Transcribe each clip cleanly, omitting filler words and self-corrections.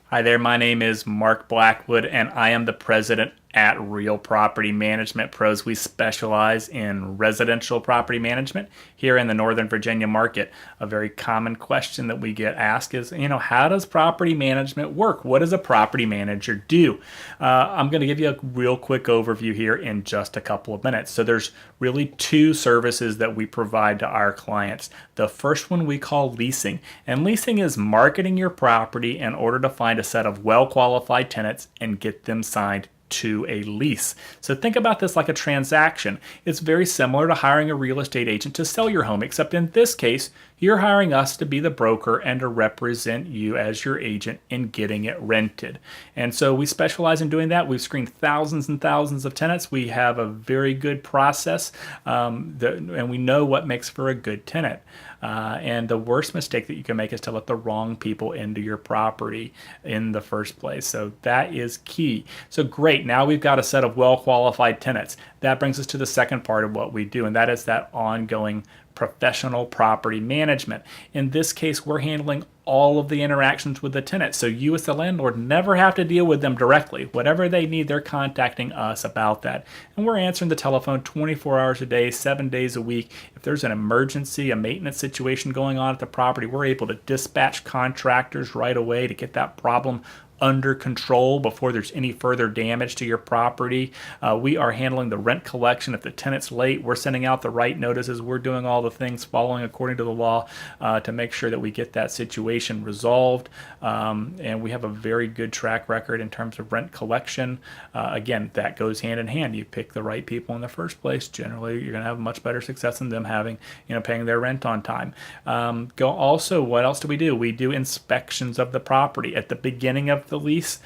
Hi there, my name is Mark Blackwood, and I am the president at Real Property Management Pros. We specialize in residential property management here in the Northern Virginia market. A very common question that we get asked is, how does property management work? What does a property manager do? I'm going to give you a real quick overview here in just a couple of minutes. So there's really two services that we provide to our clients. The first one we call leasing, and leasing is marketing your property in order to find a set of well-qualified tenants and get them signed to a lease. So think about this like a transaction. It's very similar to hiring a real estate agent to sell your home, except in this case, you're hiring us to be the broker and to represent you as your agent in getting it rented. And so we specialize in doing that. We've screened thousands and thousands of tenants. We have a very good process, and we know what makes for a good tenant. And the worst mistake that you can make is to let the wrong people into your property in the first place. So that is key. So great, now we've got a set of well-qualified tenants. That brings us to the second part of what we do, and that is that ongoing professional property management. In this case, we're handling all of the interactions with the tenant. So you as the landlord never have to deal with them directly. Whatever they need, they're contacting us about that. And we're answering the telephone 24 hours a day, 7 days a week. If there's an emergency, a maintenance situation going on at the property, we're able to dispatch contractors right away to get that problem under control before there's any further damage to your property. We are handling the rent collection. If the tenant's late, we're sending out the right notices. We're doing all the things following according to the law to make sure that we get that situation resolved. And we have a very good track record in terms of rent collection. Again, that goes hand in hand. You pick the right people in the first place. Generally, you're going to have much better success than them having, paying their rent on time. Also, what else do? We do inspections of the property at the beginning of the lease,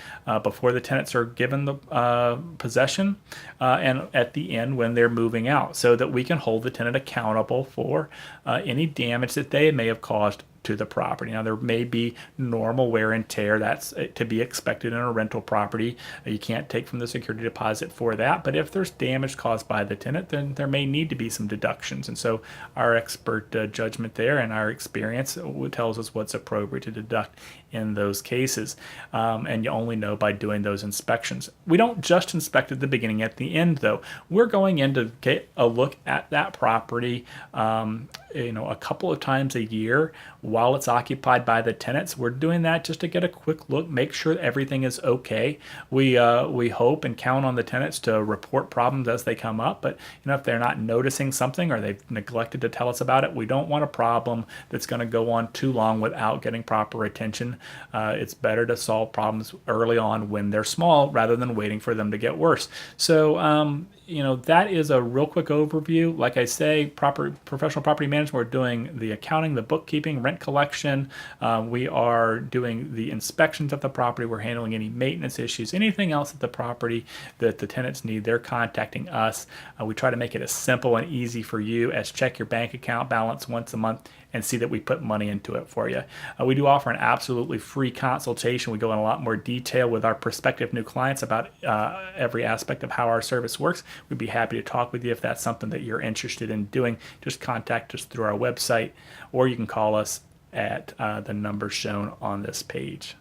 before the tenants are given the possession, and at the end when they're moving out, so that we can hold the tenant accountable for any damage that they may have caused to the property. Now, there may be normal wear and tear. That's to be expected in a rental property. You can't take from the security deposit for that. But if there's damage caused by the tenant, then there may need to be some deductions. And so our expert judgment there and our experience tells us what's appropriate to deduct in those cases. And you only know by doing those inspections. We don't just inspect at the beginning. At the end, though, we're going in to get a look at that property a couple of times a year while it's occupied by the tenants. We're doing that just to get a quick look, make sure everything is okay. We hope and count on the tenants to report problems as they come up, but if they're not noticing something or they've neglected to tell us about it, we don't want a problem that's going to go on too long without getting proper attention. It's better to solve problems early on when they're small rather than waiting for them to get worse. So that is a real quick overview. Like I say, professional property management, we're doing the accounting, the bookkeeping, rent collection. We are doing the inspections of the property. We're handling any maintenance issues, anything else at the property that the tenants need. They're contacting us. We try to make it as simple and easy for you as check your bank account balance once a month and see that we put money into it for you. We do offer an absolutely free consultation. We go in a lot more detail with our prospective new clients about every aspect of how our service works. We'd be happy to talk with you if that's something that you're interested in doing. Just contact us through our website, or you can call us at the number shown on this page.